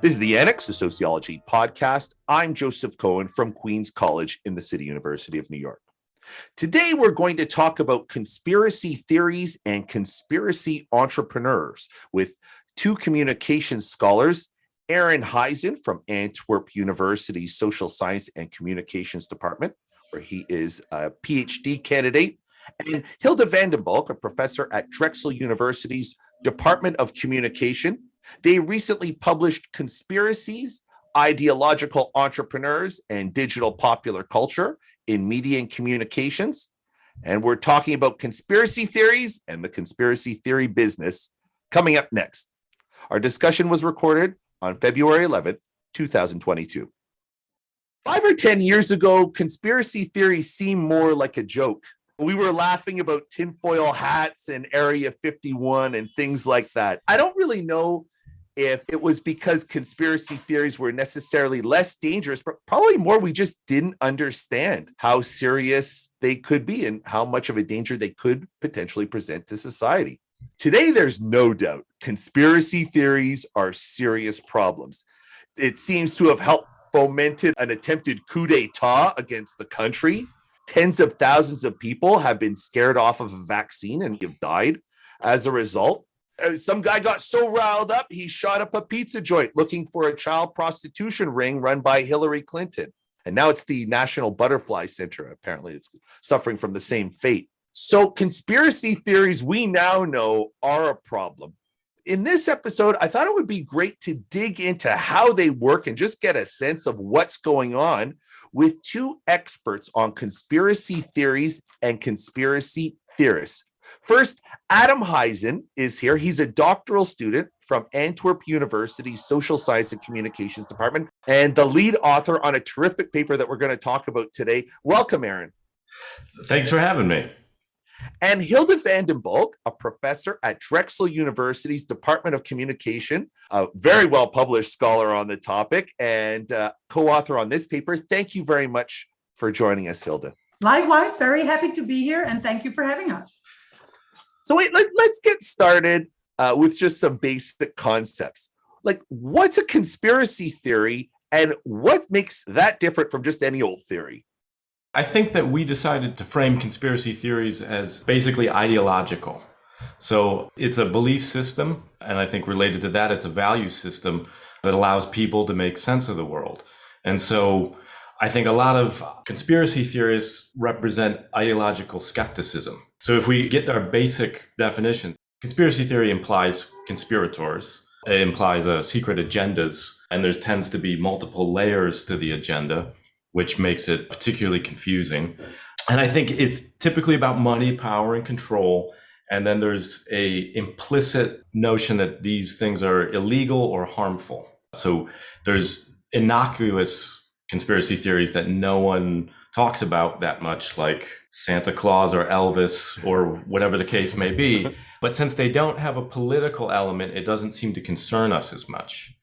This is the Annex, a sociology podcast. I'm Joseph Cohen from Queens College in the City University of New York. Today, we're going to talk about conspiracy theories and conspiracy entrepreneurs with two communication scholars, Aaron Hyzen from Antwerp University's Social Science and Communications Department, where he is a PhD candidate, and Hilde van den Bulck, a professor at Drexel University's Department of Communication. They recently published Conspiracies, Ideological Entrepreneurs, and Digital Popular Culture in Media and Communications. And we're talking about conspiracy theories and the conspiracy theory business coming up next. Our discussion was recorded on February 11th, 2022. 5 or 10 years ago, conspiracy theories seemed more like a joke. We were laughing about tinfoil hats and Area 51 and things like that. I don't really know if it was because conspiracy theories were necessarily less dangerous, but probably more we just didn't understand how serious they could be and how much of a danger they could potentially present to society. Today, there's no doubt conspiracy theories are serious problems. It seems to have helped fomented an attempted coup d'etat against the country. Tens of thousands of people have been scared off of a vaccine and have died as a result. Some guy got so riled up, he shot up a pizza joint looking for a child prostitution ring run by Hillary Clinton. And now it's the National Butterfly Center. Apparently, it's suffering from the same fate. So conspiracy theories, we now know, are a problem. In this episode, I thought it would be great to dig into how they work and just get a sense of what's going on with two experts on conspiracy theories and conspiracy theorists. First, Adam Hyzen is here. He's a doctoral student from Antwerp University's Social Science and Communications Department and the lead author on a terrific paper that we're going to talk about today. Welcome, Aaron. Thanks for having me. And Hilde van den Bulck, a professor at Drexel University's Department of Communication, a very well-published scholar on the topic and co-author on this paper. Thank you very much for joining us, Hilde. Likewise, very happy to be here, and thank you for having us. So let's get started with just some basic concepts. Like, what's a conspiracy theory, and what makes that different from just any old theory? I think that we decided to frame conspiracy theories as basically ideological. So it's a belief system, and I think related to that, it's a value system that allows people to make sense of the world. And so I think a lot of conspiracy theorists represent ideological skepticism. So if we get our basic definition, conspiracy theory implies conspirators. It implies secret agendas, and there tends to be multiple layers to the agenda, which makes it particularly confusing. And I think it's typically about money, power, and control. And then there's a implicit notion that these things are illegal or harmful. So there's innocuous conspiracy theories that no one talks about that much, like Santa Claus or Elvis or whatever the case may be. But since they don't have a political element, it doesn't seem to concern us as much.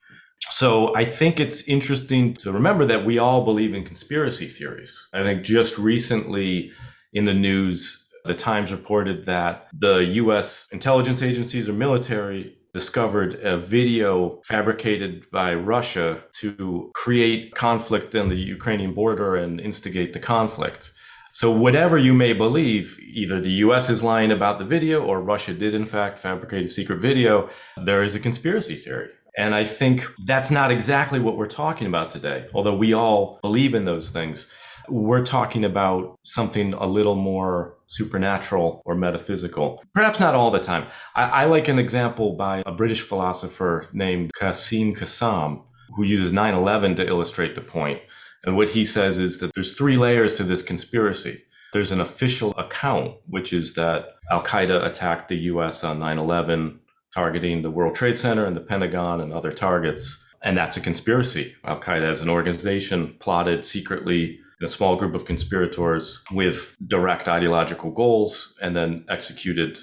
So I think it's interesting to remember that we all believe in conspiracy theories. I think just recently in the news, the Times reported that the US intelligence agencies or military discovered a video fabricated by Russia to create conflict in the Ukrainian border and instigate the conflict. So whatever you may believe, either the US is lying about the video or Russia did in fact fabricate a secret video, there is a conspiracy theory. And I think that's not exactly what we're talking about today. Although we all believe in those things, we're talking about something a little more supernatural or metaphysical. Perhaps not all the time. I like an example by a British philosopher named Qasim Qassam, who uses 9/11 to illustrate the point. And what he says is that there's 3 layers to this conspiracy. There's an official account, which is that Al-Qaeda attacked the US on 9/11, targeting the World Trade Center and the Pentagon and other targets. And that's a conspiracy. Al-Qaeda as an organization plotted secretly in a small group of conspirators with direct ideological goals and then executed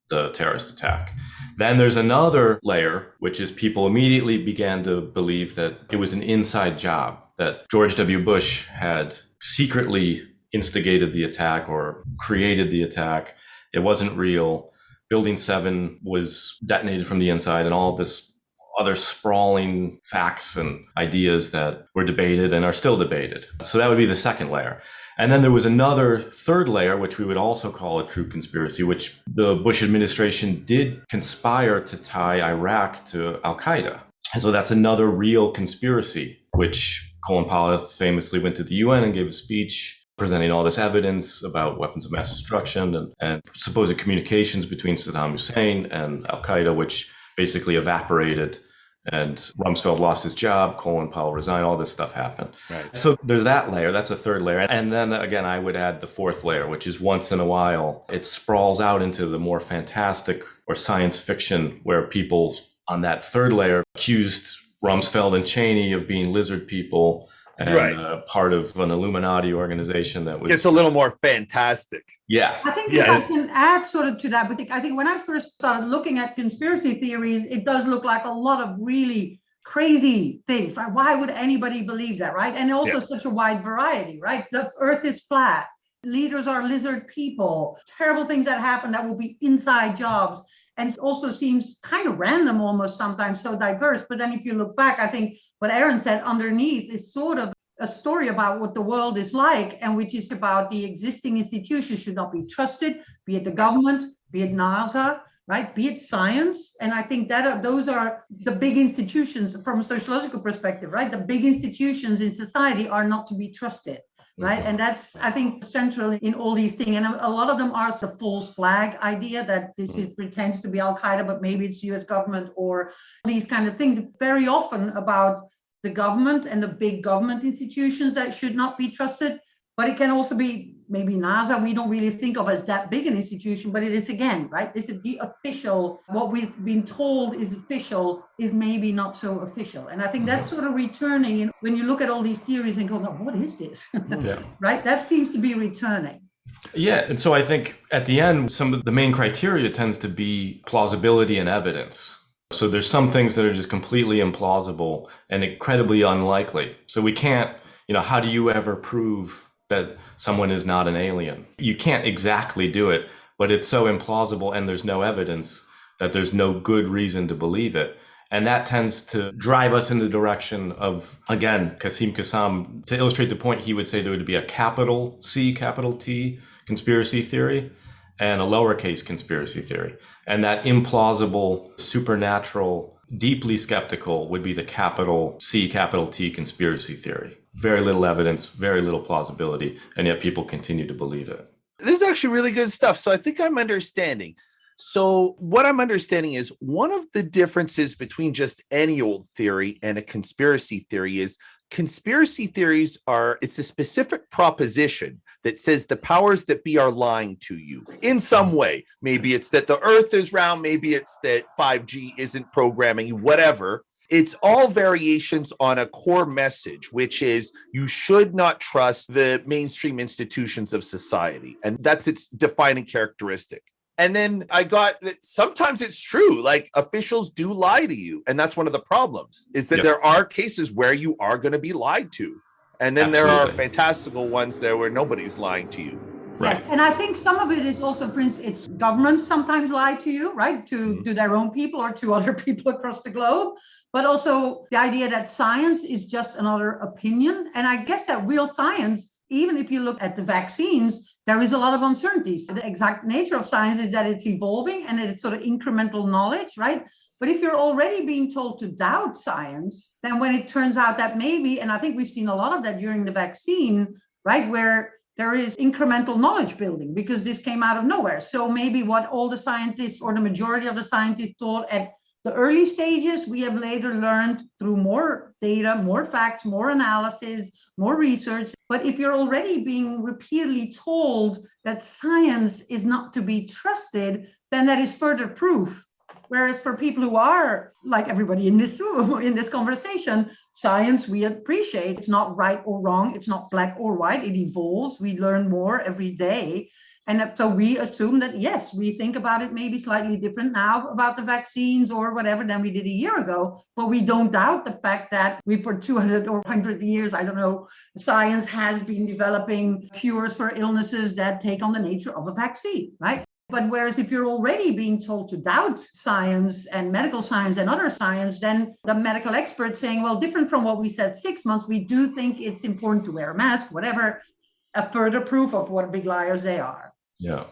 the terrorist attack. Then there's another layer, which is people immediately began to believe that it was an inside job, that George W. Bush had secretly instigated the attack or created the attack. It wasn't real. Building 7 was detonated from the inside, and all of this other sprawling facts and ideas that were debated and are still debated. So that would be the second layer. And then there was another third layer, which we would also call a true conspiracy, which the Bush administration did conspire to tie Iraq to al-Qaeda. And so that's another real conspiracy, which Colin Powell famously went to the UN and gave a speech presenting all this evidence about weapons of mass destruction and supposed communications between Saddam Hussein and al-Qaeda, which basically evaporated. And Rumsfeld lost his job, Colin Powell resigned, all this stuff happened. Right. So there's that layer, that's a third layer. And then again, I would add the fourth layer, which is once in a while, it sprawls out into the more fantastic or science fiction, where people on that third layer accused Rumsfeld and Cheney of being lizard people and part of an Illuminati organization that was... It's a little more fantastic. Yeah. I think if I can add sort of to that, but I think when I first started looking at conspiracy theories, it does look like a lot of really crazy things, right? Why would anybody believe that, right? And also such a wide variety, right? The earth is flat. Leaders are lizard people, terrible things that happen that will be inside jobs. And it also seems kind of random almost sometimes, so diverse. But then if you look back, I think what Aaron said underneath is sort of a story about what the world is like, and which is about the existing institutions should not be trusted, be it the government, be it NASA, right? Be it science. And I think that those are the big institutions from a sociological perspective, right? The big institutions in society are not to be trusted. Right. And that's, I think, central in all these things. And a lot of them are the false flag idea that this pretends to be al-Qaeda, but maybe it's US government or these kind of things. Very often about the government and the big government institutions that should not be trusted. But it can also be maybe NASA, we don't really think of as that big an institution, but it is again, right? This is the official, what we've been told is official is maybe not so official. And I think that's sort of returning. And when you look at all these theories and go, no, what is this? Right? That seems to be returning. Yeah. And so I think at the end, some of the main criteria tends to be plausibility and evidence. So there's some things that are just completely implausible and incredibly unlikely. So we can't, how do you ever prove that someone is not an alien? You can't exactly do it, but it's so implausible and there's no evidence that there's no good reason to believe it. And that tends to drive us in the direction of, again, Qasim Qassam, to illustrate the point, he would say there would be a capital C, capital T conspiracy theory and a lowercase conspiracy theory. And that implausible, supernatural, deeply skeptical would be the capital C, capital T conspiracy theory. Very little evidence, very little plausibility, and yet people continue to believe it. This is actually really good stuff. So I think I'm understanding. So what I'm understanding is one of the differences between just any old theory and a conspiracy theory is conspiracy theories it's a specific proposition that says the powers that be are lying to you in some way. Maybe it's that the earth is round. Maybe it's that 5G isn't programming you, whatever. It's all variations on a core message, which is you should not trust the mainstream institutions of society. And that's its defining characteristic. And then I got that sometimes it's true, like officials do lie to you. And that's one of the problems is that there are cases where you are going to be lied to. And then there are fantastical ones there where nobody's lying to you. Right. Yes. And I think some of it is also, for instance, it's governments sometimes lie to you, right? To their own people or to other people across the globe. But also the idea that science is just another opinion. And I guess that real science, even if you look at the vaccines, there is a lot of uncertainties. The exact nature of science is that it's evolving and that it's sort of incremental knowledge, right? But if you're already being told to doubt science, then when it turns out that maybe, and I think we've seen a lot of that during the vaccine, right, where there is incremental knowledge building because this came out of nowhere. So maybe what all the scientists or the majority of the scientists thought at the early stages, we have later learned through more data, more facts, more analysis, more research. But if you're already being repeatedly told that science is not to be trusted, then that is further proof. Whereas for people who are like everybody in this room, in this conversation, science we appreciate. It's not right or wrong. It's not black or white. It evolves. We learn more every day. And so we assume that, yes, we think about it maybe slightly different now about the vaccines or whatever than we did a year ago. But we don't doubt the fact that we, for 200 or 100 years, I don't know, science has been developing cures for illnesses that take on the nature of a vaccine, right? But whereas if you're already being told to doubt science and medical science and other science, then the medical experts saying, well, different from what we said 6 months, we do think it's important to wear a mask, whatever, a further proof of what big liars they are. Yeah.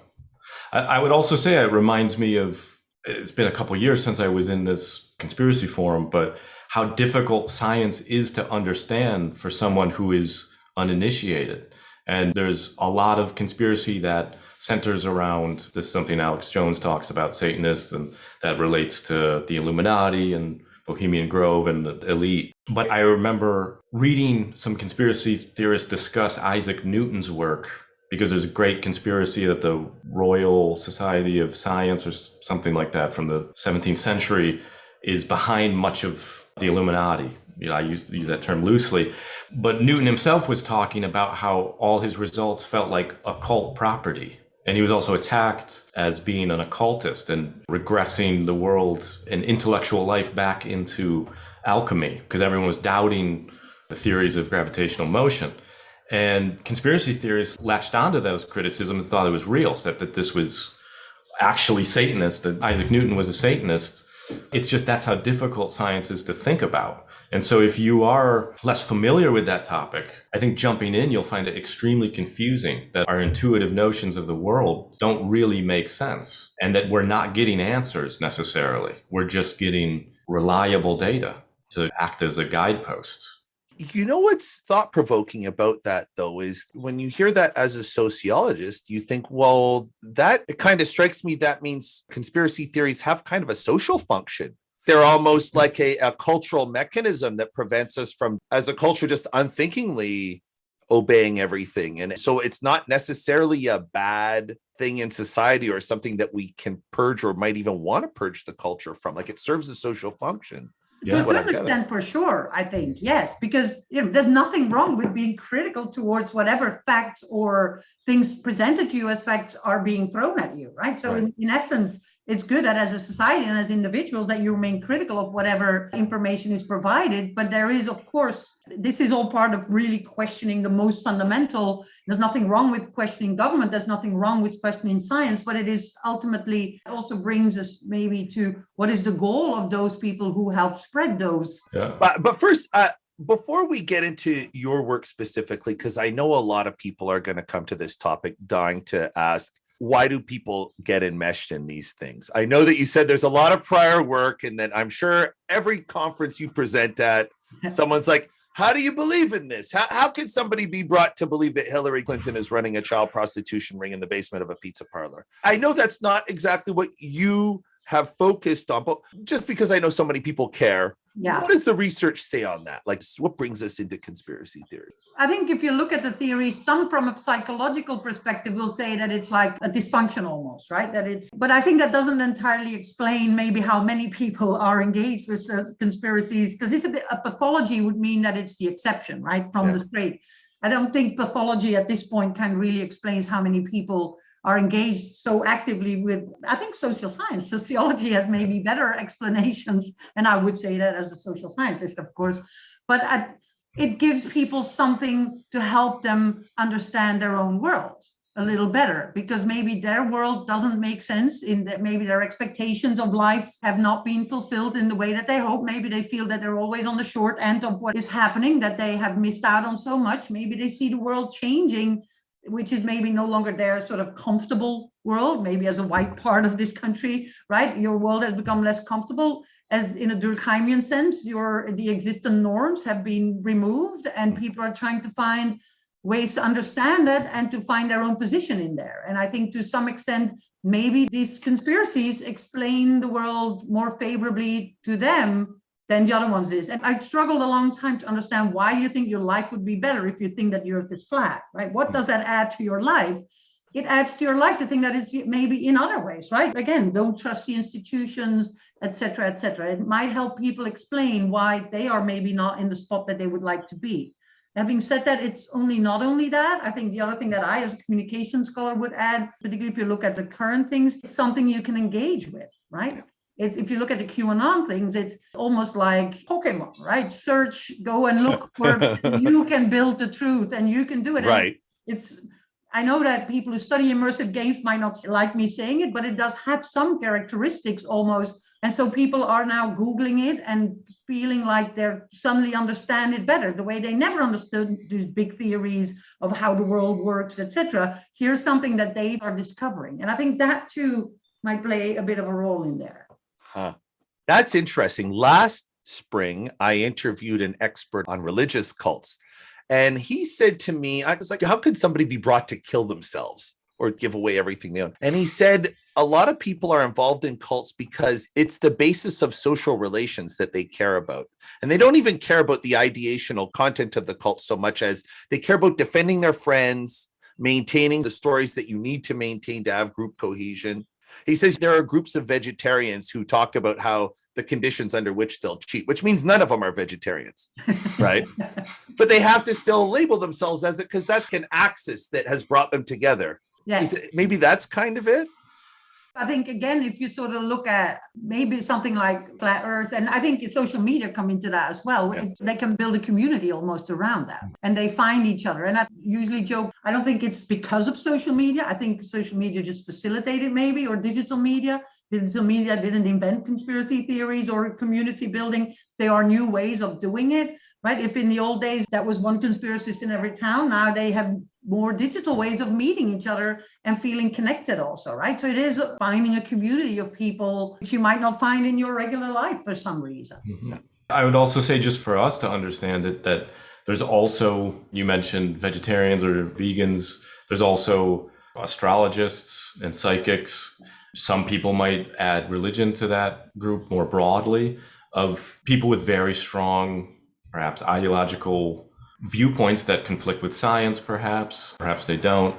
I would also say it reminds me of, it's been a couple of years since I was in this conspiracy forum, but how difficult science is to understand for someone who is uninitiated. And there's a lot of conspiracy that centers around, this is something Alex Jones talks about, Satanists, and that relates to the Illuminati and Bohemian Grove and the elite. But I remember reading some conspiracy theorists discuss Isaac Newton's work, because there's a great conspiracy that the Royal Society of Science or something like that from the 17th century is behind much of the Illuminati. I use that term loosely. But Newton himself was talking about how all his results felt like occult property. And he was also attacked as being an occultist and regressing the world and intellectual life back into alchemy, because everyone was doubting the theories of gravitational motion. And conspiracy theorists latched onto those criticisms and thought it was real, said that this was actually Satanist, that Isaac Newton was a Satanist. It's just that's how difficult science is to think about. And so if you are less familiar with that topic, I think jumping in, you'll find it extremely confusing that our intuitive notions of the world don't really make sense and that we're not getting answers necessarily. We're just getting reliable data to act as a guidepost. You know what's thought-provoking about that, though, is when you hear that as a sociologist, you think, well, that it kind of strikes me that means conspiracy theories have kind of a social function. They're almost like a cultural mechanism that prevents us from, as a culture, just unthinkingly obeying everything. And so it's not necessarily a bad thing in society or something that we can purge or might even want to purge the culture from. Like, it serves a social function. To a certain extent, for sure, I think, yes, because there's nothing wrong with being critical towards whatever facts or things presented to you as facts are being thrown at you, right? So Right. in essence, it's good that as a society and as individuals that you remain critical of whatever information is provided. But there is, of course, this is all part of really questioning the most fundamental. There's nothing wrong with questioning government. There's nothing wrong with questioning science, but it is ultimately also brings us maybe to what is the goal of those people who help spread those. Yeah. But first, before we get into your work specifically, because I know a lot of people are going to come to this topic dying to ask, why do people get enmeshed in these things? I know that you said there's a lot of prior work, and that I'm sure every conference you present at, someone's like, how do you believe in this? How can somebody be brought to believe that Hillary Clinton is running a child prostitution ring in the basement of a pizza parlor? I know that's not exactly what you have focused on, but just because I know so many people care, what does the research say on that? Like, what brings us into conspiracy theory? I think if you look at the theory, some from a psychological perspective will say that it's like a dysfunction almost, right? But I think that doesn't entirely explain maybe how many people are engaged with conspiracies, because a pathology would mean that it's the exception, right? From the straight. I don't think pathology at this point can really explain how many people are engaged so actively with, I think, social science. Sociology has maybe better explanations, and I would say that as a social scientist, of course, but it gives people something to help them understand their own world a little better, because maybe their world doesn't make sense, in that maybe their expectations of life have not been fulfilled in the way that they hope. Maybe they feel that they're always on the short end of what is happening, that they have missed out on so much. Maybe they see the world changing, which is maybe no longer their sort of comfortable world. Maybe as a white part of this country, right? Your world has become less comfortable, as in a Durkheimian sense, the existing norms have been removed, and people are trying to find ways to understand that and to find their own position in there. And I think to some extent, maybe these conspiracies explain the world more favorably to them than the other ones is. And I struggled a long time to understand why you think your life would be better if you think that the earth is flat, right? What does that add to your life? It adds to your life to think that it's maybe in other ways, right? Again, don't trust the institutions, et cetera, et cetera. It might help people explain why they are maybe not in the spot that they would like to be. Having said that, it's not only that. I think the other thing that I, as a communication scholar, would add, particularly if you look at the current things, it's something you can engage with, right? If you look at the QAnon things, it's almost like Pokemon, right? Search, go and look for, you can build the truth and you can do it. Right. It's I know that people who study immersive games might not like me saying it, but it does have some characteristics almost. And so people are now Googling it and feeling like they suddenly understand it better, the way they never understood these big theories of how the world works, etc. Here's something that they are discovering. And I think that too might play a bit of a role in there. Huh. That's interesting. Last spring, I interviewed an expert on religious cults. And he said to me, I was like, how could somebody be brought to kill themselves or give away everything they own? And he said, a lot of people are involved in cults because it's the basis of social relations that they care about. And they don't even care about the ideational content of the cult so much as they care about defending their friends, maintaining the stories that you need to maintain to have group cohesion. He says there are groups of vegetarians who talk about how the conditions under which they'll cheat, which means none of them are vegetarians, right? But they have to still label themselves as it because that's an axis that has brought them together. Yes. Maybe that's kind of it? I think, again, if you sort of look at maybe something like flat earth, and I think social media come into that as well. Yeah. They can build a community almost around that and they find each other. And I usually joke, I don't think it's because of social media. I think social media just facilitated maybe, or digital media. Digital media didn't invent conspiracy theories or community building. There are new ways of doing it, right? If in the old days that was one conspiracist in every town, now they have more digital ways of meeting each other and feeling connected also, right? So it is finding a community of people which you might not find in your regular life for some reason. Mm-hmm. I would also say, just for us to understand it, that there's also, you mentioned vegetarians or vegans, there's also astrologists and psychics. Some people might add religion to that group more broadly, of people with very strong, perhaps ideological viewpoints that conflict with science, perhaps they don't,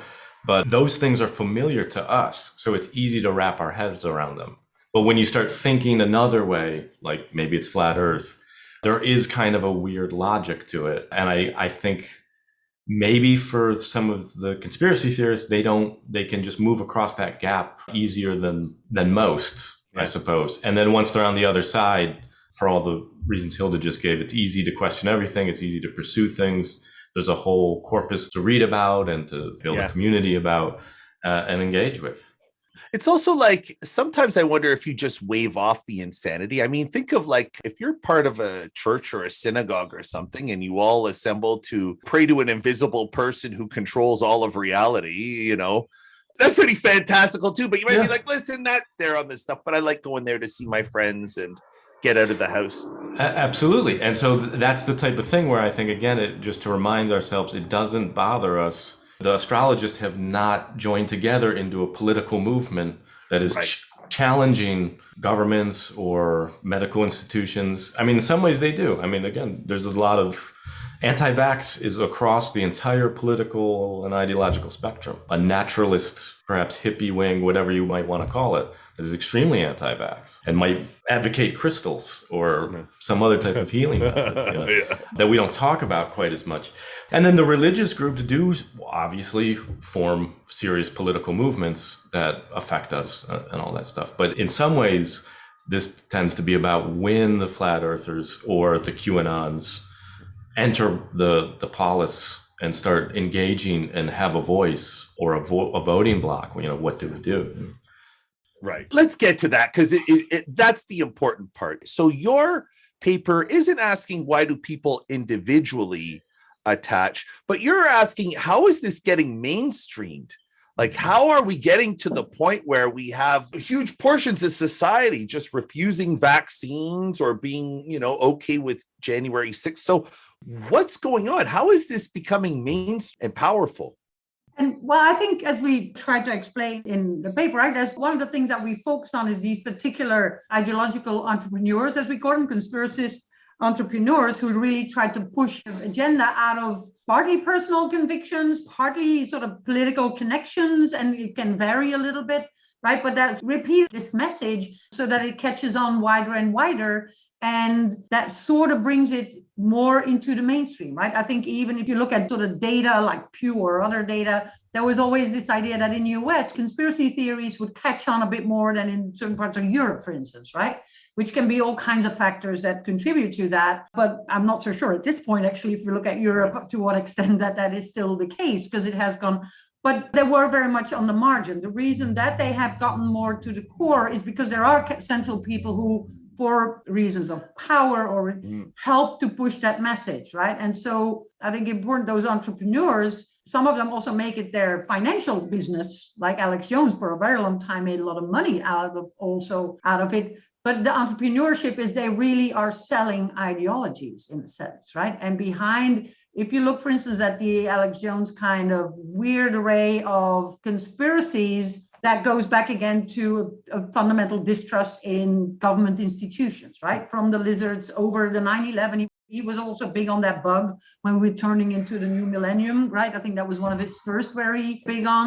but those things are familiar to us, so it's easy to wrap our heads around them. But when you start thinking another way, like maybe it's flat earth, there is kind of a weird logic to it. And I think maybe for some of the conspiracy theorists, they can just move across that gap easier than most, yeah. I suppose. And then once they're on the other side, for all the reasons Hilda just gave, it's easy to question everything. It's easy to pursue things. There's a whole corpus to read about and to build a community about and engage with. It's also like, sometimes I wonder if you just wave off the insanity. I mean, think of like, if you're part of a church or a synagogue or something and you all assemble to pray to an invisible person who controls all of reality, you know, that's pretty fantastical too. But you might be like, listen, that's there on this stuff, but I like going there to see my friends and get out of the house. Absolutely. And so that's the type of thing where I think, again, just to remind ourselves, it doesn't bother us. The astrologists have not joined together into a political movement that is challenging governments or medical institutions. I mean, in some ways they do. I mean, again, there's a lot of anti-vax is across the entire political and ideological spectrum. A naturalist, perhaps hippie wing, whatever you might want to call it, is extremely anti-vax and might advocate crystals or some other type of healing method, that we don't talk about quite as much. And then the religious groups do obviously form serious political movements that affect us and all that stuff. But in some ways, this tends to be about when the flat earthers or the QAnons enter the polis and start engaging and have a voice or a voting block. What do we do? Right. Let's get to that, because that's the important part. So your paper isn't asking why do people individually attach, but you're asking how is this getting mainstreamed? Like, how are we getting to the point where we have huge portions of society just refusing vaccines or being, okay with January 6th? So what's going on? How is this becoming mainstream and powerful? And well, I think as we try to explain in the paper, right, that's one of the things that we focus on is these particular ideological entrepreneurs, as we call them, conspiracist entrepreneurs, who really try to push the agenda out of partly personal convictions, partly sort of political connections, and it can vary a little bit, right? But that's repeat this message so that it catches on wider and wider. And that sort of brings it more into the mainstream, right? I think even if you look at sort of data like Pew or other data, there was always this idea that in the US, conspiracy theories would catch on a bit more than in certain parts of Europe, for instance, right? Which can be all kinds of factors that contribute to that. But I'm not so sure at this point, actually, if we look at Europe, to what extent that is still the case, because it has gone but they were very much on the margin. The reason that they have gotten more to the core is because there are central people who, for reasons of power or help to push that message, right? And so I think important, those entrepreneurs, some of them also make it their financial business, like Alex Jones for a very long time made a lot of money out of it. But the entrepreneurship is they really are selling ideologies in a sense, right? And behind, if you look, for instance, at the Alex Jones kind of weird array of conspiracies, that goes back again to a fundamental distrust in government institutions, right? From the lizards over the 9/11. He was also big on that bug when we were turning into the new millennium, right? I think that was one of his first very big on.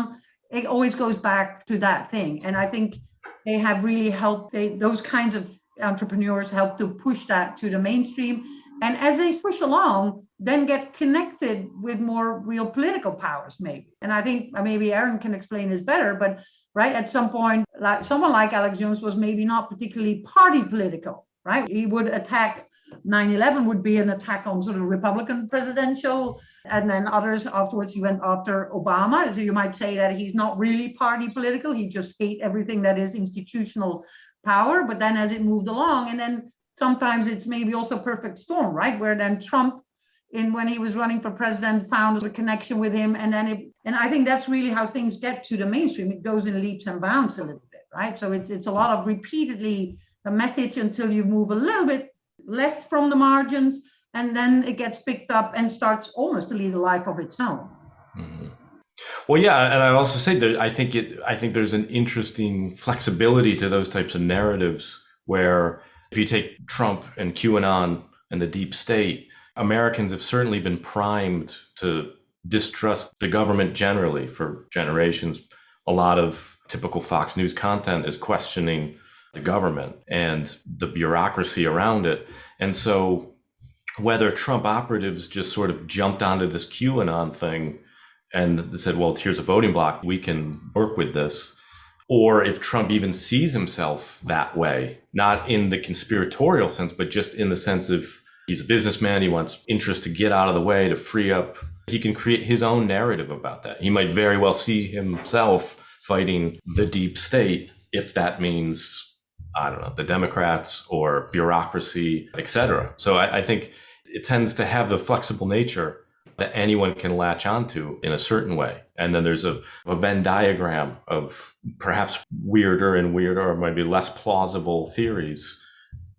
It always goes back to that thing. And I think they have really helped, those kinds of entrepreneurs help to push that to the mainstream. And as they push along, then get connected with more real political powers, maybe. And I think maybe Aaron can explain this better, but right at some point, like someone like Alex Jones was maybe not particularly party political, right? He would attack 9/11 would be an attack on sort of Republican presidential, and then others afterwards he went after Obama. So you might say that he's not really party political. He just hates everything that is institutional power. But then as it moved along, and then sometimes it's maybe also perfect storm, right? Where then Trump, when he was running for president, found a connection with him. And then and I think that's really how things get to the mainstream. It goes in leaps and bounds a little bit, right? So it's a lot of repeatedly the message until you move a little bit less from the margins, and then it gets picked up and starts almost to lead a life of its own. Mm-hmm. Well, yeah, and I also say that I think there's an interesting flexibility to those types of narratives where if you take Trump and QAnon and the deep state, Americans have certainly been primed to distrust the government generally for generations. A lot of typical Fox News content is questioning the government and the bureaucracy around it. And so whether Trump operatives just sort of jumped onto this QAnon thing and said, well, here's a voting block, we can work with this, or if Trump even sees himself that way, not in the conspiratorial sense, but just in the sense of he's a businessman, he wants interest to get out of the way, to free up, he can create his own narrative about that. He might very well see himself fighting the deep state if that means, I don't know, the Democrats or bureaucracy, et cetera. So I think it tends to have the flexible nature that anyone can latch onto in a certain way. And then there's a Venn diagram of perhaps weirder and weirder, or maybe less plausible theories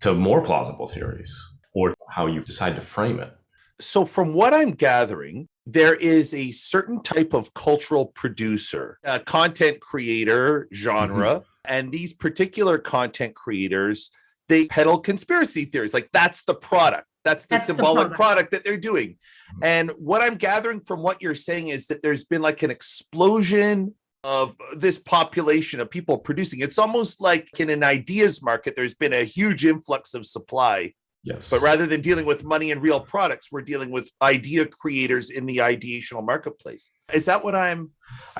to more plausible theories, or how you decide to frame it. So from what I'm gathering, there is a certain type of cultural producer, a content creator genre, and these particular content creators, they peddle conspiracy theories. Like that's the product. That's the symbolic product that they're doing. And what I'm gathering from what you're saying is that there's been like an explosion of this population of people producing. It's almost like in an ideas market, there's been a huge influx of supply. Yes. But rather than dealing with money and real products, we're dealing with idea creators in the ideational marketplace. Is that what I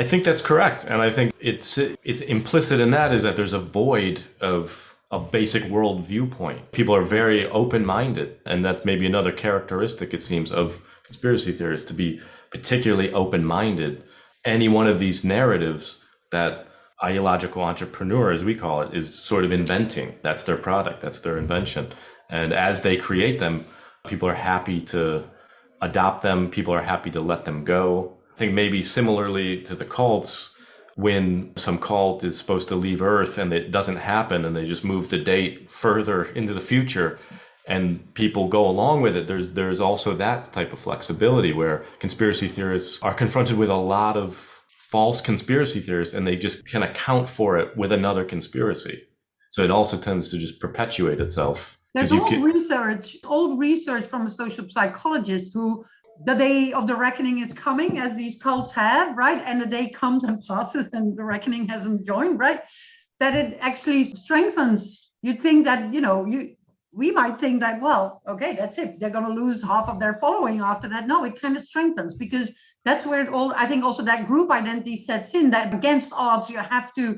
think that's correct. And I think it's implicit in that is that there's a void of a basic world viewpoint. People are very open-minded. And that's maybe another characteristic, it seems, of conspiracy theorists, to be particularly open-minded. Any one of these narratives that ideological entrepreneur, as we call it, is sort of inventing. That's their product. That's their invention. And as they create them, people are happy to adopt them. People are happy to let them go. I think maybe similarly to the cults, when some cult is supposed to leave Earth and it doesn't happen and they just move the date further into the future and people go along with it, there's also that type of flexibility where conspiracy theorists are confronted with a lot of false conspiracy theories and they just can account for it with another conspiracy. So it also tends to just perpetuate itself. There's old research from a social psychologist who the day of the reckoning is coming, as these cults have, right? And the day comes and passes and the reckoning hasn't joined, right? That it actually strengthens. You'd think that, we might think that, well, okay, that's it. They're going to lose half of their following after that. No, it kind of strengthens because that's where I think also that group identity sets in, that against odds, you have to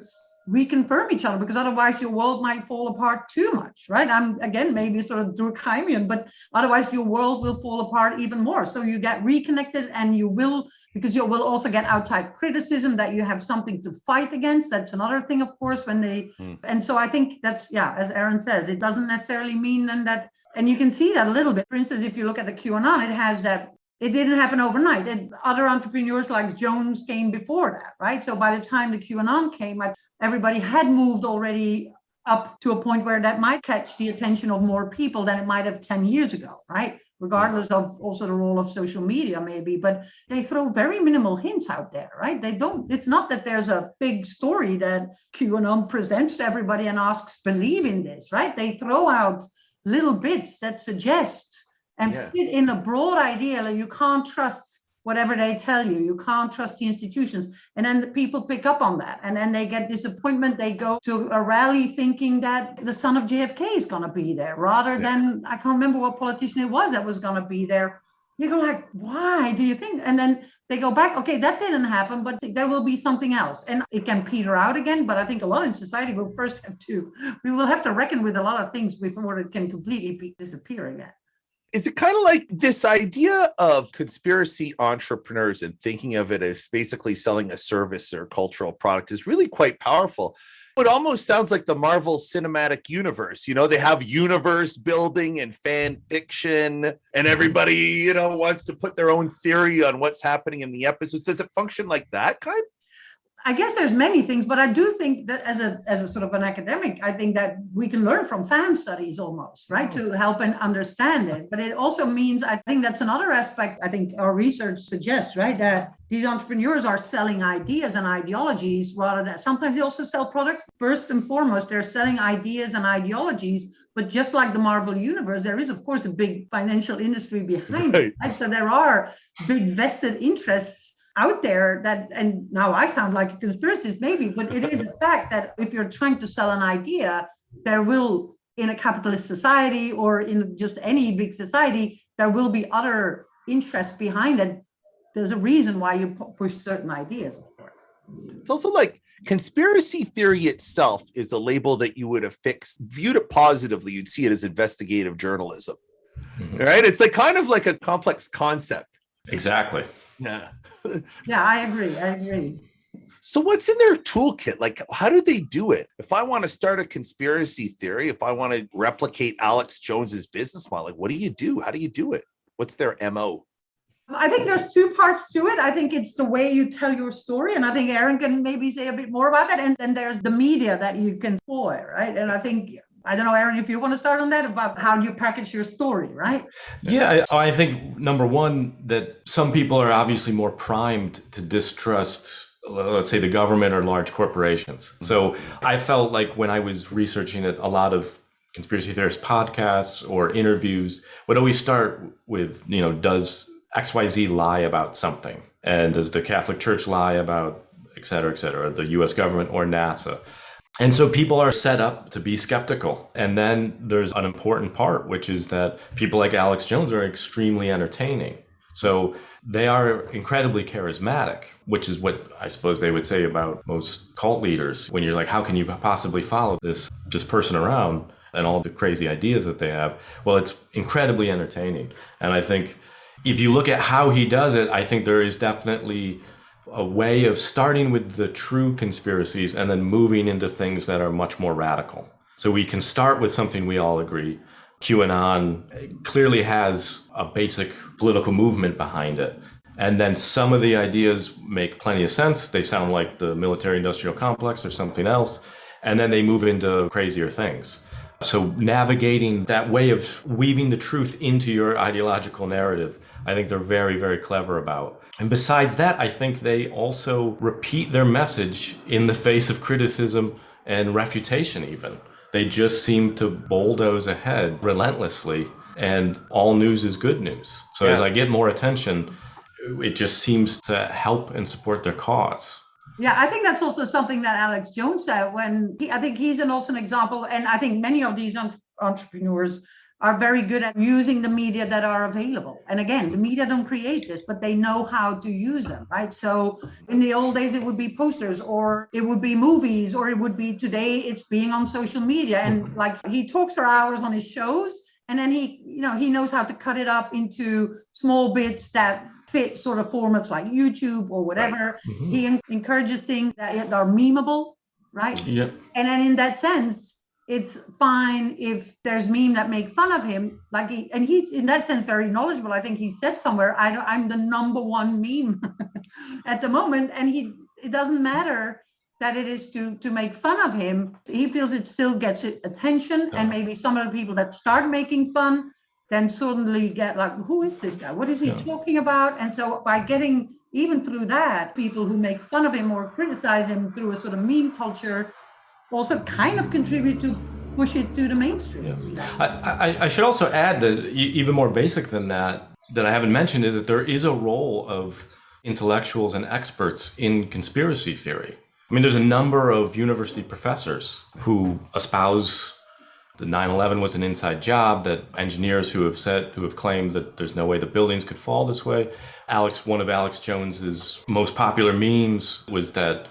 reconfirm each other, because otherwise your world might fall apart too much, right? I'm again maybe sort of Durkheimian, but otherwise your world will fall apart even more. So you get reconnected, and you will, because you will also get outside criticism, that you have something to fight against. That's another thing, of course, when they and so I think that's, yeah, as Aaron says, it doesn't necessarily mean then that, and you can see that a little bit. For instance, if you look at the QAnon, it has that. It didn't happen overnight. And other entrepreneurs like Jones came before that, right? So by the time the QAnon came, everybody had moved already up to a point where that might catch the attention of more people than it might have 10 years ago, right? Regardless of also the role of social media, maybe, but they throw very minimal hints out there, right? They don't, it's not that there's a big story that QAnon presents to everybody and asks, believe in this, right? They throw out little bits that suggest and fit in a broad idea. Like, you can't trust whatever they tell you. You can't trust the institutions. And then the people pick up on that. And then they get disappointment. They go to a rally thinking that the son of JFK is going to be there, rather than, I can't remember what politician it was that was going to be there. You go like, why do you think? And then they go back, okay, that didn't happen, but there will be something else. And it can peter out again. But I think a lot in society will first we will have to reckon with a lot of things before it can completely disappear again. Is it kind of like this idea of conspiracy entrepreneurs and thinking of it as basically selling a service or cultural product is really quite powerful? It almost sounds like the Marvel Cinematic Universe. You know, they have universe building and fan fiction, and everybody, you know, wants to put their own theory on what's happening in the episodes. Does it function like that kind? I guess there's many things, but I do think that as a sort of an academic, I think that we can learn from fan studies almost, right, to help and understand it. But it also means, I think that's another aspect I think our research suggests, right, that these entrepreneurs are selling ideas and ideologies rather than, sometimes they also sell products. First and foremost, they're selling ideas and ideologies. But just like the Marvel Universe, there is, of course, a big financial industry behind it, right? So there are big vested interests out there that, and now I sound like a conspiracist maybe, but it is a fact that if you're trying to sell an idea, there will, in a capitalist society or in just any big society, there will be other interests behind it. There's a reason why you push certain ideas, of course. It's also like conspiracy theory itself is a label that you would affix, viewed it positively, you'd see it as investigative journalism, right? It's like kind of like a complex concept. Exactly. Yeah. Yeah, I agree. So what's in their toolkit? Like, how do they do it? If I want to start a conspiracy theory, if I want to replicate Alex Jones's business model, like, what do you do? How do you do it? What's their MO? I think there's two parts to it. I think it's the way you tell your story. And I think Aaron can maybe say a bit more about that. And then there's the media that you can employ, right? And I think, I don't know, Aaron, if you want to start on that, about how you package your story, right? Yeah, I think number one, that some people are obviously more primed to distrust, let's say, the government or large corporations. So I felt like when I was researching it, a lot of conspiracy theorist podcasts or interviews would always start with, you know, does XYZ lie about something? And does the Catholic Church lie about, et cetera, the US government or NASA? And so people are set up to be skeptical. And then there's an important part, which is that people like Alex Jones are extremely entertaining. So they are incredibly charismatic, which is what I suppose they would say about most cult leaders. When you're like, how can you possibly follow this person around and all the crazy ideas that they have? Well, it's incredibly entertaining. And I think if you look at how he does it, I think there is definitely a way of starting with the true conspiracies and then moving into things that are much more radical. So we can start with something we all agree. QAnon clearly has a basic political movement behind it. And then some of the ideas make plenty of sense. They sound like the military-industrial complex or something else. And then they move into crazier things. So navigating that way of weaving the truth into your ideological narrative, I think they're very, very clever about. And besides that, I think they also repeat their message in the face of criticism and refutation even. They just seem to bulldoze ahead relentlessly, and all news is good news. So as I get more attention, it just seems to help and support their cause. Yeah, I think that's also something that Alex Jones said I think he's also an example, and I think many of these entrepreneurs are very good at using the media that are available. And again, the media don't create this, but they know how to use them, right? So in the old days, it would be posters, or it would be movies, or it would be today, it's being on social media. And like, he talks for hours on his shows, and then he knows how to cut it up into small bits that fit sort of formats like YouTube or whatever. Right. Mm-hmm. He encourages things that are memeable, right? Yeah. And then in that sense, it's fine if there's meme that make fun of him. Like he's in that sense very knowledgeable. I think he said somewhere, I'm the number one meme at the moment, and it doesn't matter that it is to make fun of him. He feels it still gets attention, and maybe some of the people that start making fun then suddenly get like, who is this guy? What is he talking about? And so by getting even through that, people who make fun of him or criticize him through a sort of meme culture also kind of contribute to push it to the mainstream. Yeah. I should also add that even more basic than that I haven't mentioned is that there is a role of intellectuals and experts in conspiracy theory. I mean, there's a number of university professors who espouse that 9/11 was an inside job, that engineers who have claimed that there's no way the buildings could fall this way. One of Alex Jones's most popular memes was that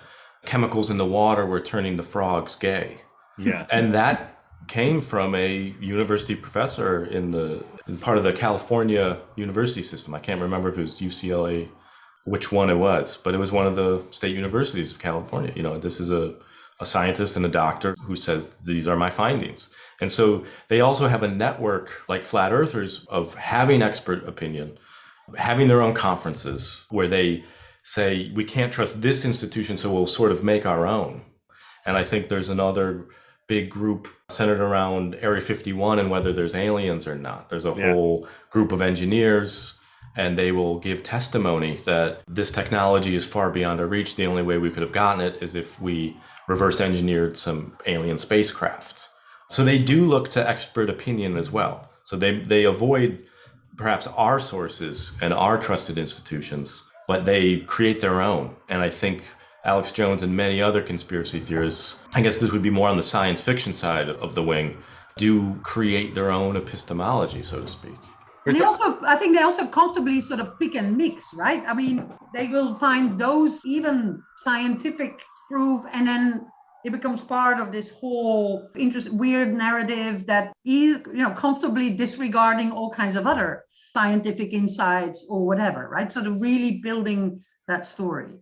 chemicals in the water were turning the frogs gay. Yeah. And that came from a university professor in part of the California university system. I can't remember if it was UCLA, which one it was, but it was one of the state universities of California. This is a scientist and a doctor who says, these are my findings. And so they also have a network like flat earthers of having expert opinion, having their own conferences where they say, we can't trust this institution, so we'll sort of make our own. And I think there's another big group centered around Area 51 and whether there's aliens or not. There's a whole group of engineers, and they will give testimony that this technology is far beyond our reach. The only way we could have gotten it is if we reverse engineered some alien spacecraft. So they do look to expert opinion as well. So they avoid perhaps our sources and our trusted institutions, but they create their own. And I think Alex Jones and many other conspiracy theorists, I guess this would be more on the science fiction side of the wing, do create their own epistemology, so to speak. I think they also comfortably sort of pick and mix, right? I mean, they will find those even scientific proof, and then it becomes part of this whole weird narrative that is, comfortably disregarding all kinds of other scientific insights or whatever, right? So they're really building that story.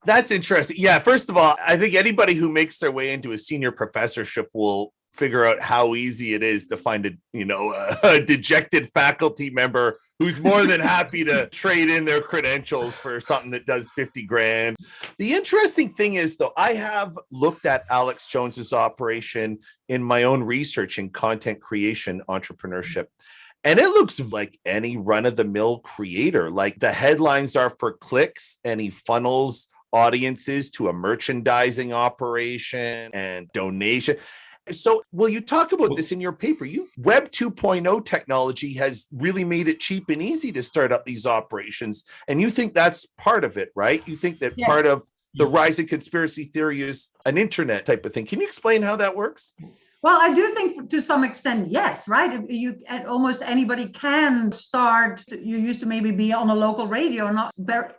That's interesting. Yeah, first of all, I think anybody who makes their way into a senior professorship will figure out how easy it is to find a dejected faculty member who's more than happy to trade in their credentials for something that does 50 grand. The interesting thing is, though, I have looked at Alex Jones's operation in my own research in content creation entrepreneurship. And it looks like any run-of-the-mill creator. Like, the headlines are for clicks, and he funnels audiences to a merchandising operation and donation. So will you talk about this in your paper? Web 2.0 technology has really made it cheap and easy to start up these operations. And you think that's part of it, right? You think that part of the rise in conspiracy theory is an internet type of thing. Can you explain how that works? Well, I do think to some extent, yes, right? Almost anybody can start. You used to maybe be on a local radio, not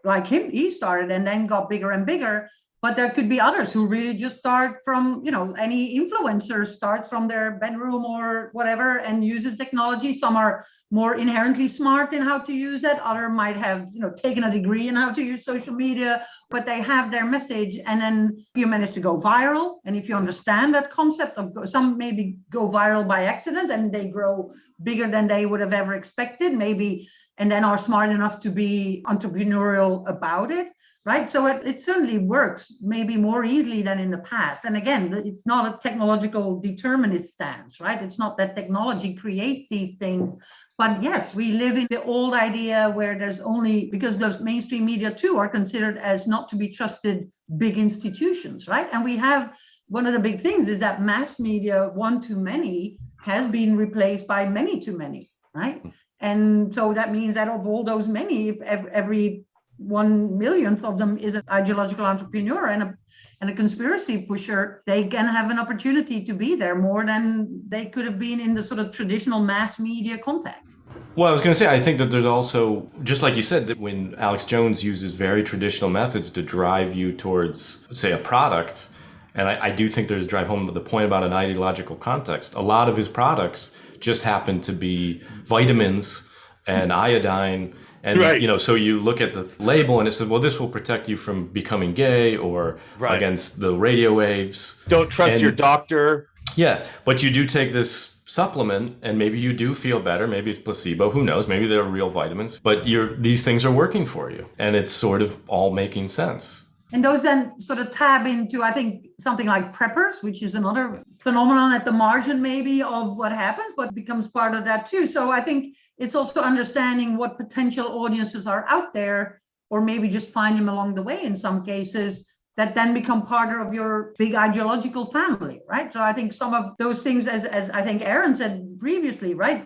like him. He started and then got bigger and bigger. But there could be others who really just start from, any influencer starts from their bedroom or whatever and uses technology. Some are more inherently smart in how to use it. Other might have, taken a degree in how to use social media, but they have their message. And then you manage to go viral. And if you understand that concept of some maybe go viral by accident and they grow bigger than they would have ever expected, maybe, and then are smart enough to be entrepreneurial about it. Right. So it certainly works maybe more easily than in the past. And again, it's not a technological determinist stance, right? It's not that technology creates these things. But yes, we live in the old idea where there's only, because those mainstream media too are considered as not to be trusted big institutions, right? And we have, one of the big things is that mass media, one too many, has been replaced by many too many, right? And so that means that of all those many, every 1/1,000,000th of them is an ideological entrepreneur and a conspiracy pusher, they can have an opportunity to be there more than they could have been in the sort of traditional mass media context. Well, I was going to say, I think that there's also, just like you said, that when Alex Jones uses very traditional methods to drive you towards, say, a product, and I do think there's drive home the point about an ideological context. A lot of his products just happen to be vitamins and iodine. And, Right. So you look at the label and it says, well, this will protect you from becoming gay or Right. against the radio waves. Don't trust your doctor. Yeah, but you do take this supplement and maybe you do feel better. Maybe it's placebo. Who knows? Maybe they're real vitamins. But these things are working for you. And it's sort of all making sense. And those then sort of tab into, I think, something like preppers, which is another phenomenon at the margin maybe of what happens, but becomes part of that too. So I think it's also understanding what potential audiences are out there, or maybe just find them along the way in some cases, that then become part of your big ideological family, right? So I think some of those things, as I think Aaron said previously, right?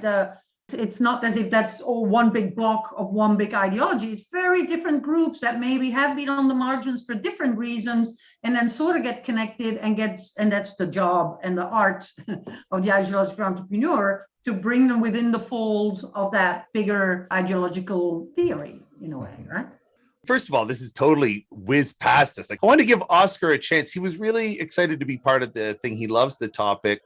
It's not as if that's all one big block of one big ideology. It's very different groups that maybe have been on the margins for different reasons and then sort of get connected and that's the job and the art of the ideological entrepreneur, to bring them within the fold of that bigger ideological theory in a way, right? First of all, this is totally whizzed past us. Like, I want to give Oscar a chance. He was really excited to be part of the thing. He loves the topic.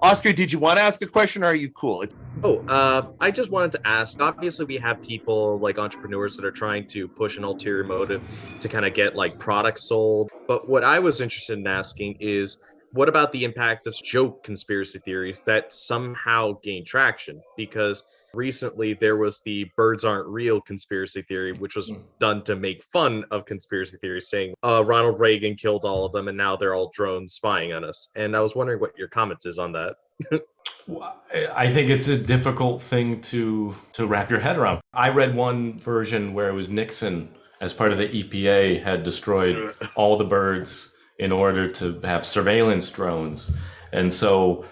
Oscar, did you want to ask a question or are you cool? I just wanted to ask, obviously we have people like entrepreneurs that are trying to push an ulterior motive to kind of get like products sold. But what I was interested in asking is, what about the impact of joke conspiracy theories that somehow gain traction? Because recently there was the birds aren't real conspiracy theory, which was done to make fun of conspiracy theories, saying Ronald Reagan killed all of them and now they're all drones spying on us. And I was wondering what your comment is on that. I think it's a difficult thing to wrap your head around. I read one version where it was Nixon, as part of the EPA, had destroyed all the birds in order to have surveillance drones. And so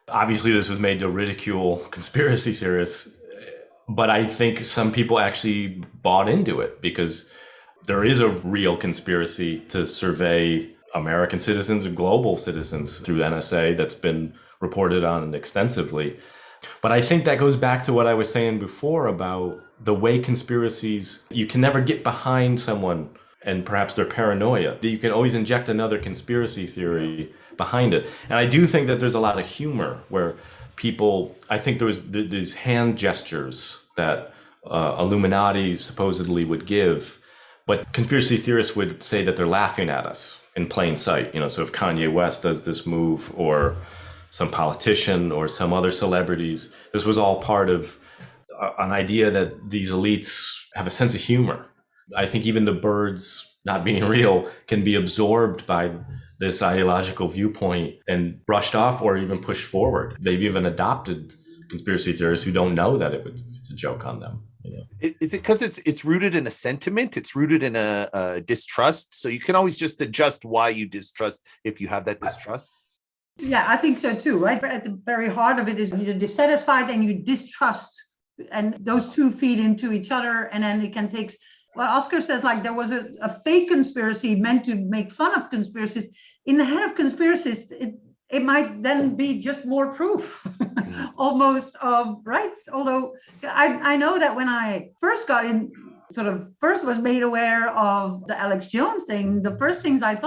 obviously this was made to ridicule conspiracy theorists, but I think some people actually bought into it because there is a real conspiracy to survey American citizens and global citizens through NSA that's been reported on extensively. But I think that goes back to what I was saying before about the way conspiracies, you can never get behind someone and perhaps their paranoia. You can always inject another conspiracy theory behind it. And I do think that there's a lot of humor where people, I think there was these hand gestures that Illuminati supposedly would give, but conspiracy theorists would say that they're laughing at us in plain sight. So if Kanye West does this move, or some politician or some other celebrities, this was all part of an idea that these elites have a sense of humor. I think even the birds not being real can be absorbed by this ideological viewpoint and brushed off or even pushed forward. They've even adopted conspiracy theorists who don't know that it's a joke on them. Is it because it's rooted in a sentiment? It's rooted in a distrust. So you can always just adjust why you distrust if you have that distrust. Yeah, I think so too, right? But at the very heart of it is you're dissatisfied and you distrust, and those two feed into each other, and then it can take. Well, Oscar says, like, there was a fake conspiracy meant to make fun of conspiracies. In the head of conspiracies, it might then be just more proof, almost of, right? Although I know that when I first got in, first was made aware of the Alex Jones thing, the first things I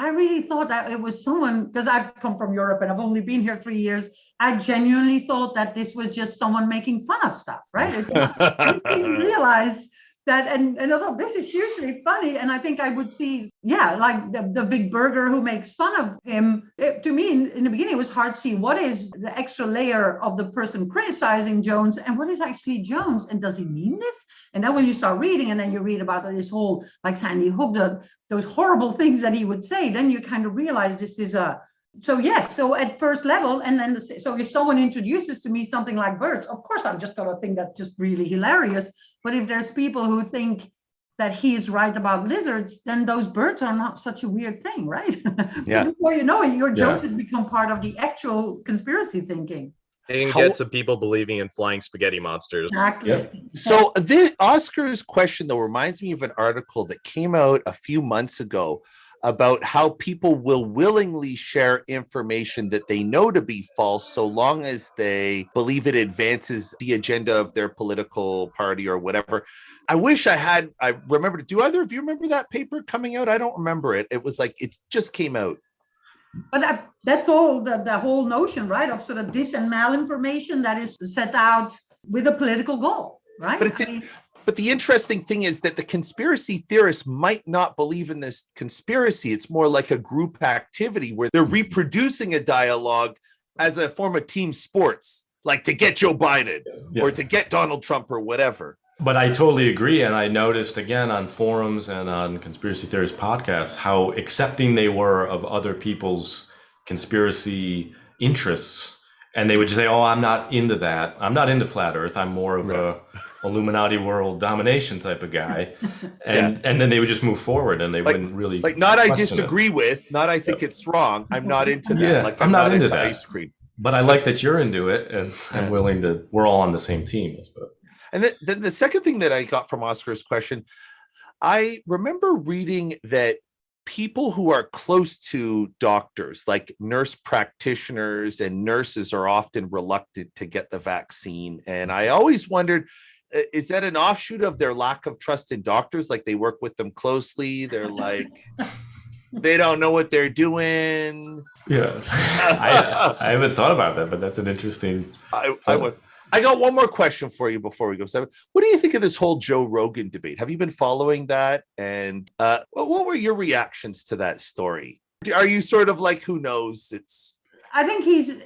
really thought that it was someone, because I've come from Europe and I've only been here 3 years. I genuinely thought that this was just someone making fun of stuff, right? I didn't realize that, and I thought this is hugely funny. And I think I would see, like the big burger who makes fun of him. To me, in the beginning, it was hard to see what is the extra layer of the person criticizing Jones and what is actually Jones. And does he mean this? And then when you start reading, and then you read about this whole, like Sandy Hook, those horrible things that he would say, then you kind of realize this is so at first level, and then so if someone introduces to me something like birds, of course I'm just going to think that's just really hilarious. But if there's people who think that he's right about lizards, then those birds are not such a weird thing, right? Yeah. Before you know it, your joke has become part of the actual conspiracy thinking. They can get to people believing in flying spaghetti monsters. Exactly. Yep. So the Oscar's question, though, reminds me of an article that came out a few months ago about how people will willingly share information that they know to be false so long as they believe it advances the agenda of their political party or whatever. I wish I remember. Do either of you remember that paper coming out? I don't remember it. It was like, it just came out. But that's all the whole notion, right, of sort of dis and malinformation that is set out with a political goal, right? But the interesting thing is that the conspiracy theorists might not believe in this conspiracy. It's more like a group activity where they're reproducing a dialogue as a form of team sports, like to get Joe Biden or to get Donald Trump or whatever. But I totally agree. And I noticed again on forums and on conspiracy theorist podcasts how accepting they were of other people's conspiracy interests. And they would just say, oh, I'm not into that. I'm not into flat earth. I'm more of a Illuminati world domination type of guy. And then they would just move forward and they wouldn't really not I disagree with, not I think it's wrong. I'm not into that. Yeah, like I'm not into that. Ice cream. But I like that you're into it and I'm willing to, we're all on the same team, I suppose. And then the second thing that I got from Oscar's question, I remember reading that people who are close to doctors, like nurse practitioners and nurses, are often reluctant to get the vaccine. And I always wondered, is that an offshoot of their lack of trust in doctors? Like they work with them closely. They're like, they don't know what they're doing. Yeah. I haven't thought about that, but that's an interesting. I got one more question for you before we go. What do you think of this whole Joe Rogan debate? Have you been following that? And what were your reactions to that story? Are you sort of like, who knows? I think he's,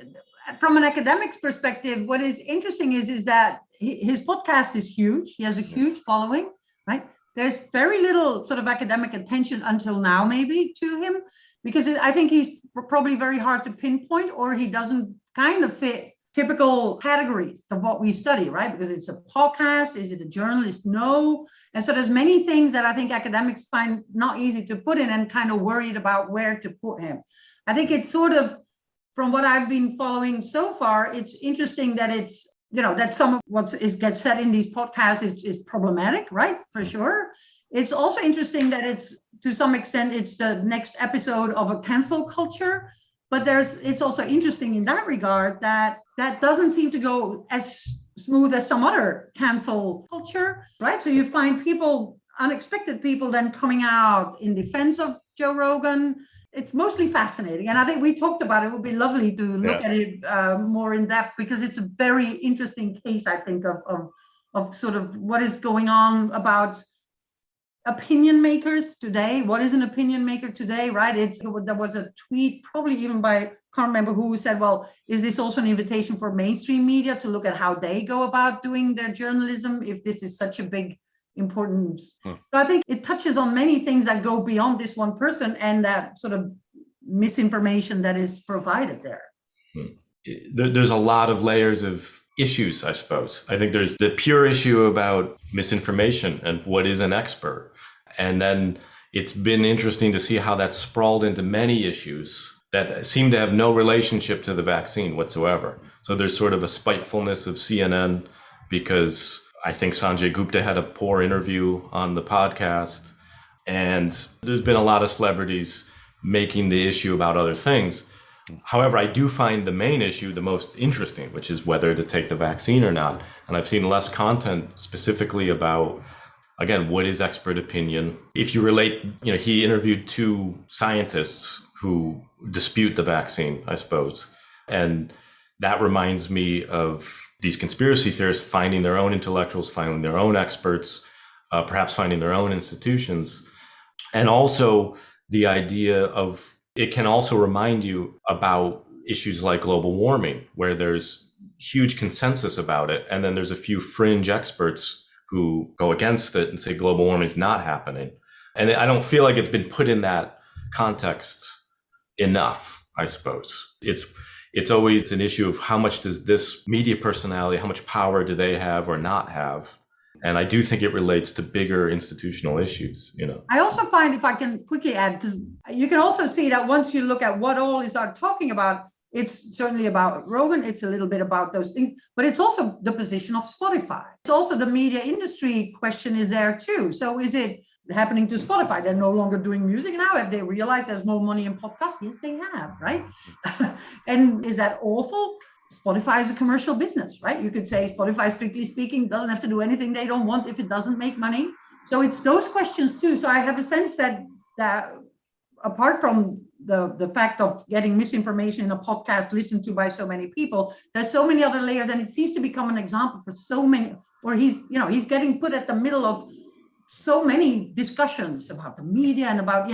from an academic's perspective, what is interesting is that his podcast is huge. He has a huge following, right? There's very little sort of academic attention until now, maybe, to him, because I think he's probably very hard to pinpoint, or he doesn't kind of fit typical categories of what we study, right? Because it's a podcast, is it a journalist? No. And so there's many things that I think academics find not easy to put in and kind of worried about where to put him. I think it's sort of, from what I've been following so far, it's interesting that it's, that some of what gets said in these podcasts is problematic, right? For sure. It's also interesting that it's, to some extent, it's the next episode of a cancel culture. But it's also interesting in that regard that doesn't seem to go as smooth as some other cancel culture, right? So you find unexpected people then coming out in defense of Joe Rogan. It's mostly fascinating. And I think we talked about it. It would be lovely to look at it more in depth, because it's a very interesting case, I think, of sort of what is going on about opinion makers today. What is an opinion maker today, right? There was a tweet, probably even by, can't remember who, said, well, is this also an invitation for mainstream media to look at how they go about doing their journalism, if this is such a big importance? So I think it touches on many things that go beyond this one person and that sort of misinformation that is provided there. There's a lot of layers of issues, I suppose. I think there's the pure issue about misinformation and what is an expert. And then it's been interesting to see how that's sprawled into many issues that seem to have no relationship to the vaccine whatsoever. So there's sort of a spitefulness of CNN because I think Sanjay Gupta had a poor interview on the podcast. And there's been a lot of celebrities making the issue about other things. However, I do find the main issue the most interesting, which is whether to take the vaccine or not. And I've seen less content specifically about, again, what is expert opinion? If you relate, he interviewed two scientists who dispute the vaccine, I suppose. And that reminds me of these conspiracy theorists finding their own intellectuals, finding their own experts, perhaps finding their own institutions. And also the idea of, it can also remind you about issues like global warming, where there's huge consensus about it. And then there's a few fringe experts who go against it and say global warming is not happening. And I don't feel like it's been put in that context enough, I suppose. It's always an issue of how much does this media personality, how much power do they have or not have? And I do think it relates to bigger institutional issues, I also find, if I can quickly add, because you can also see that once you look at what all is talking about, It's certainly about Rogan. It's a little bit about those things, but it's also the position of Spotify. It's also the media industry question is there too. So is it happening to Spotify? They're no longer doing music now. Have they realized there's more money in podcasts? Yes, they have, right? And is that awful? Spotify is a commercial business, right? You could say Spotify, strictly speaking, doesn't have to do anything they don't want if it doesn't make money. So it's those questions too. So I have a sense that apart from the fact of getting misinformation in a podcast listened to by so many people, there's so many other layers, and it seems to become an example for so many, where he's getting put at the middle of so many discussions about the media and about,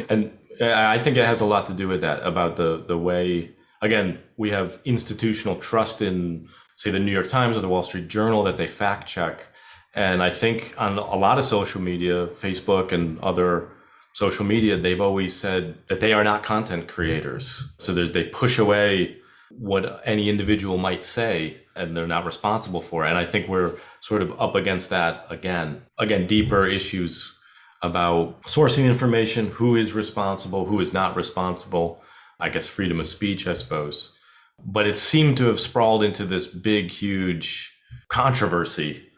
And I think it has a lot to do with that, about the way, again, we have institutional trust in, say, the New York Times or the Wall Street Journal, that they fact check. And I think on a lot of social media, Facebook and other social media, they've always said that they are not content creators. So they push away what any individual might say, and they're not responsible for it. And I think we're sort of up against that again, deeper issues about sourcing information, who is responsible, who is not responsible, I guess freedom of speech, I suppose. But it seemed to have sprawled into this big, huge controversy,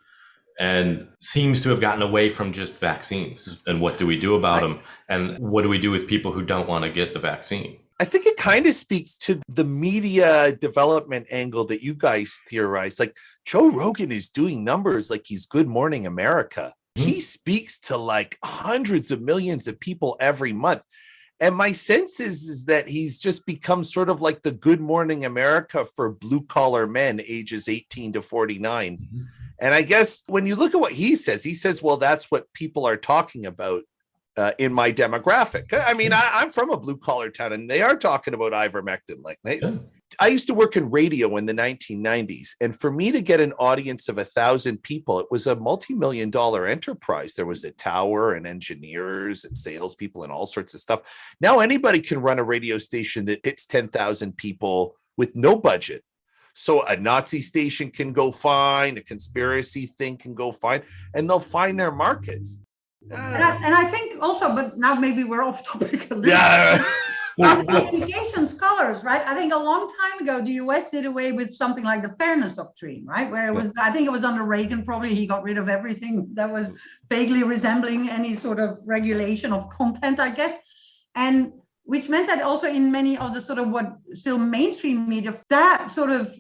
and seems to have gotten away from just vaccines and what do we do about them, and what do we do with people who don't want to get the vaccine. I think it kind of speaks to the media development angle that you guys theorize. Like, Joe Rogan is doing numbers like he's Good Morning America. He speaks to like hundreds of millions of people every month. And my sense is that he's just become sort of like the Good Morning America for blue collar men ages 18 to 49. And I guess when you look at what he says, well, that's what people are talking about in my demographic. I mean, I'm from a blue collar town, and they are talking about ivermectin. Like, I used to work in radio in the 1990s. And for me to get an audience of 1,000 people, it was a multi-million-dollar enterprise. There was a tower and engineers and salespeople and all sorts of stuff. Now anybody can run a radio station that hits 10,000 people with no budget. So a Nazi station can go fine, a conspiracy thing can go fine, and they'll find their markets. And I think also, but now maybe we're off topic a little. Yeah. Education scholars, right? I think a long time ago, the US did away with something like the fairness doctrine, right? Where it was, I think it was under Reagan, probably, he got rid of everything that was vaguely resembling any sort of regulation of content, I guess. And which meant that also in many of the sort of what still mainstream media, that sort of,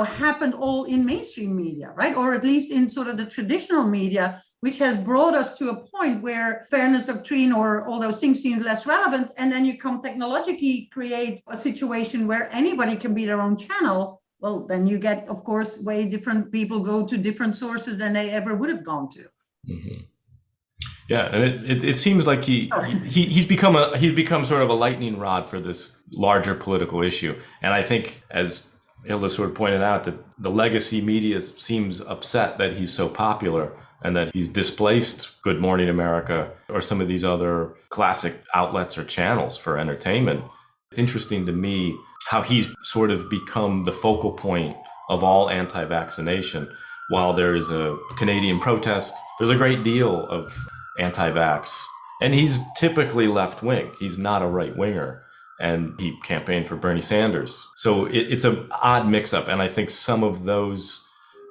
happened all in mainstream media, right? Or at least in sort of the traditional media, which has brought us to a point where fairness doctrine or all those things seem less relevant. And then you come technologically create a situation where anybody can be their own channel. Well, then you get, of course, way different people go to different sources than they ever would have gone to. Mm-hmm. Yeah, and it seems like he's become sort of a lightning rod for this larger political issue. And I think, as Hilda sort of pointed out, that the legacy media seems upset that he's so popular and that he's displaced Good Morning America or some of these other classic outlets or channels for entertainment. It's interesting to me how he's sort of become the focal point of all anti-vaccination. While there is a Canadian protest, there's a great deal of anti-vax. And he's typically left-wing. He's not a right-winger. And he campaigned for Bernie Sanders. So it's an odd mix-up. And I think some of those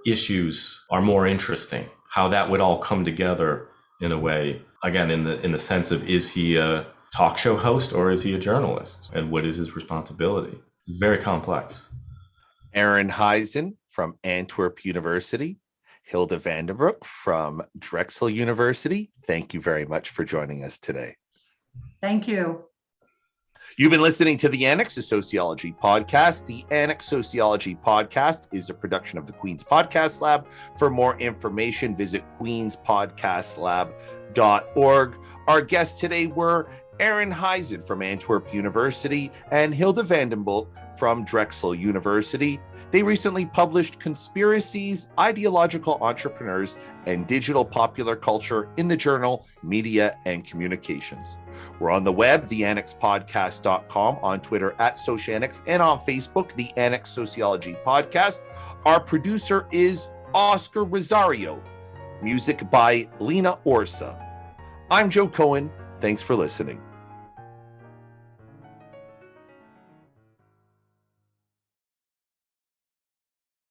issues are more interesting, how that would all come together in a way, again, in the sense of, is he a talk show host or is he a journalist? And what is his responsibility? It's very complex. Aaron Hyzen from Antwerp University, Hilda Vandenbroek from Drexel University. Thank you very much for joining us today. Thank you. You've been listening to the Annex of Sociology podcast. The Annex Sociology podcast is a production of the Queen's Podcast Lab. For more information, visit queenspodcastlab.org. Our guests today were Aaron Hyzen from Antwerp University and Hilda Vandenbroek from Drexel University. They recently published Conspiracies, Ideological Entrepreneurs, and Digital Popular Culture in the journal Media and Communications. We're on the web, theannexpodcast.com, on Twitter @SociAnnex, and on Facebook, the Annex Sociology Podcast. Our producer is Oscar Rosario. Music by Lena Orsa. I'm Joe Cohen. Thanks for listening.